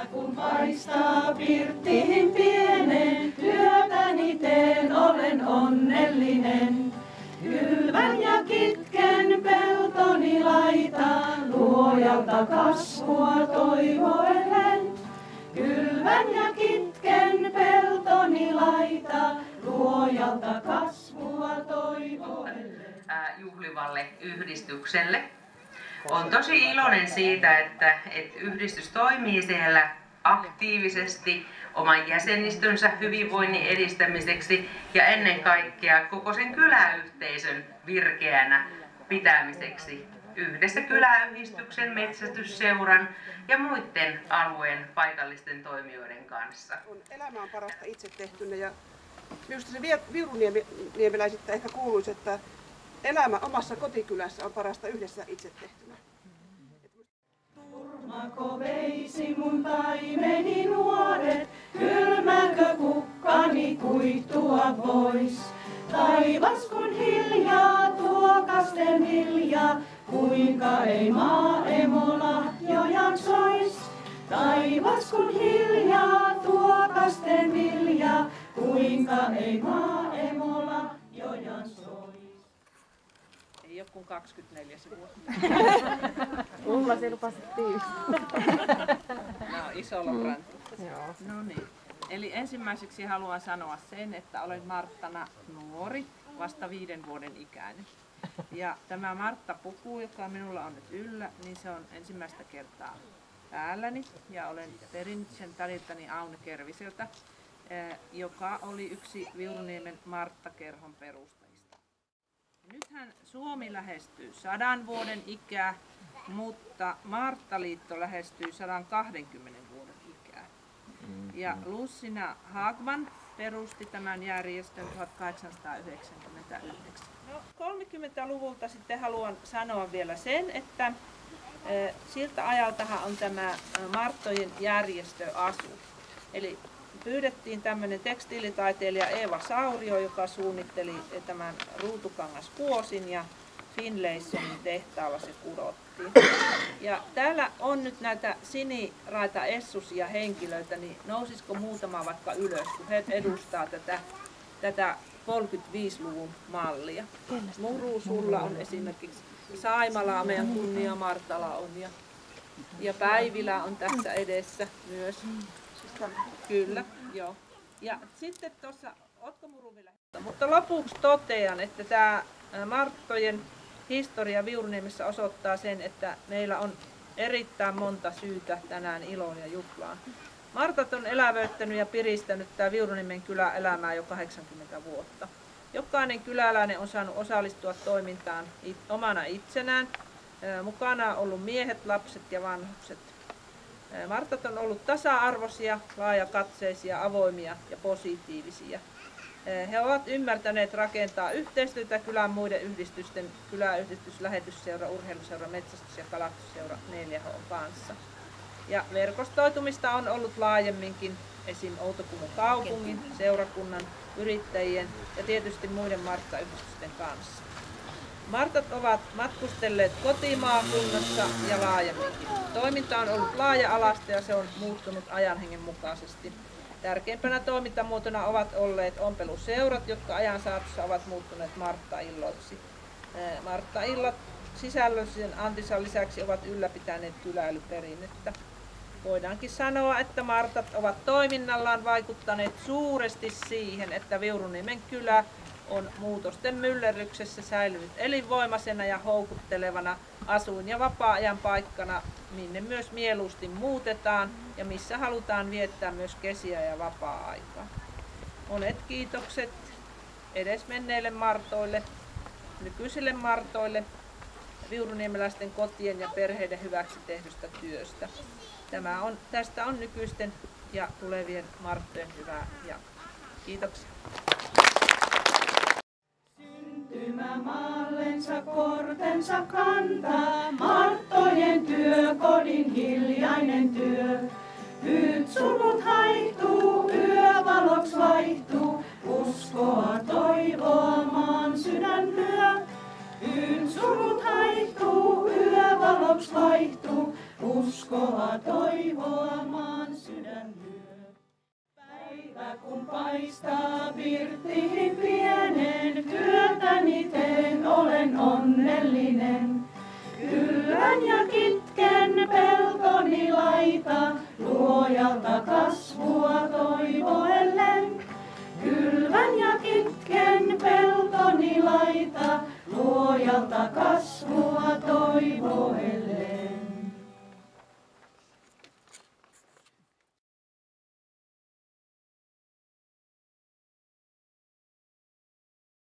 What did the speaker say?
kun paistaa pirttiin pienen, työtäni teen, olen onnellinen. Kylvän ja kitken peltoni laitaan, luojalta kasvua toivoellen. Kylvän ja kitken peltoni laitaan, luojalta kasvua toivoellen. Juhlivalle yhdistykselle. Olen tosi iloinen siitä, että yhdistys toimii siellä aktiivisesti oman jäsenistönsä hyvinvoinnin edistämiseksi ja ennen kaikkea koko sen kyläyhteisön virkeänä pitämiseksi yhdessä kyläyhdistyksen, metsästysseuran ja muiden alueen paikallisten toimijoiden kanssa. Elämä on parasta itse tehtynä ja minusta se viuruniemeläisittä ehkä kuuluisi, että elämä omassa kotikylässä on parasta yhdessä itse tehtynä. Turmako veisi mun taimeni nuoret, kylmäkö kukkani kuihtua vois? Taivas kun hiljaa tuokasten hiljaa, kuinka ei maaemo lahjojan sois? Taivas kun hiljaa tuokasten hiljaa, kuinka ei maaemo lahjojan sois? Ei ole kuin 24 sivua. Mulla se lupasit No, isolla bränti. Joo. No niin. Eli ensimmäiseksi haluan sanoa sen, että olen Marttana nuori, vasta 5 vuoden ikäinen. Ja tämä Martta-puku, joka minulla on nyt yllä, niin se on ensimmäistä kertaa päälläni. Ja olen perinnyt sen tädiltäni Aune Kerviseltä, joka oli yksi Viuruniemen Martta-kerhon perustajista. Nythän Suomi lähestyy 100 vuoden ikää, mutta Marttaliitto lähestyy 120 vuoden ikää. Ja Lucinda Hagman perusti tämän järjestön 1899. No, 30-luvulta sitten haluan sanoa vielä sen, että siltä ajaltahan on tämä Marttojen järjestöasu. Eli pyydettiin tämmöinen tekstiilitaiteilija Eeva Saurio, joka suunnitteli tämän ruutukangaskuosin ja Finlaysonin tehtaalla se kudottiin. Ja täällä on nyt näitä siniraita essusia henkilöitä, niin nousisiko muutama vaikka ylös, kun he edustaa tätä 35-luvun mallia. Muru sulla on esimerkiksi, Saimala, meidän kunnia Martala on ja Päivilä on tässä edessä myös. Kyllä, joo. Ja sitten tuossa, ootko Muru vielä? Mutta lopuksi totean, että tämä Marttojen historia Viuruniemessä osoittaa sen, että meillä on erittäin monta syytä tänään iloon ja juhlaan. Martat on elävöittänyt ja piristänyt tämä Viuruniemen kylän elämää jo 80 vuotta. Jokainen kyläläinen on saanut osallistua toimintaan omana itsenään. Mukana on ollut miehet, lapset ja vanhukset. Martat on ollut tasa-arvoisia, laajakatseisia, avoimia ja positiivisia. He ovat ymmärtäneet rakentaa yhteistyötä kylän muiden yhdistysten, kyläyhdistys, lähetysseura, urheiluseura, metsästys- ja kalastusseura 4H kanssa. Ja verkostoitumista on ollut laajemminkin esim. Outokummun kaupungin, seurakunnan, yrittäjien ja tietysti muiden Martta-yhdistysten kanssa. Martat ovat matkustelleet kotimaakunnassa ja laajemminkin. Toiminta on ollut laaja-alaista ja se on muuttunut ajanhengen mukaisesti. Tärkeimpänä toimintamuotona ovat olleet ompeluseurat, jotka ajan saatossa ovat muuttuneet Martta-illoiksi. Martta-illat sisällöllisen antisan lisäksi ovat ylläpitäneet kyläilyperinnettä. Voidaankin sanoa, että Martat ovat toiminnallaan vaikuttaneet suuresti siihen, että Viuruniemen kylä on muutosten myllerryksessä säilynyt elinvoimaisena ja houkuttelevana asuin- ja vapaa-ajan paikkana, minne myös mieluusti muutetaan ja missä halutaan viettää myös kesiä ja vapaa-aikaa. Monet kiitokset edesmenneille Martoille, nykyisille Martoille, viuruniemeläisten kotien ja perheiden hyväksi tehdystä työstä. Tästä on nykyisten ja tulevien Marttojen hyvää jatkoa. Kiitoksia. Syntymämaallensa kortensa kantaa, Marttojen työ, kodin hiljainen työ. Nyt sulut haihtuu, yövaloks vaihtuu, uskoa toivoa maan sydän lyö. Nyt sulut haihtuu, yövaloks vaihtuu, uskoa uskoa, toivoa maan sydän lyö. Päivä kun paistaa pirttiin pienen, työtäni teen, olen onnellinen. Kyllän ja kitken peltoni laita, luojalta kasvua toivoellen. Kylvän ja kitken peltoni laita, luojalta kasvua toivoellen.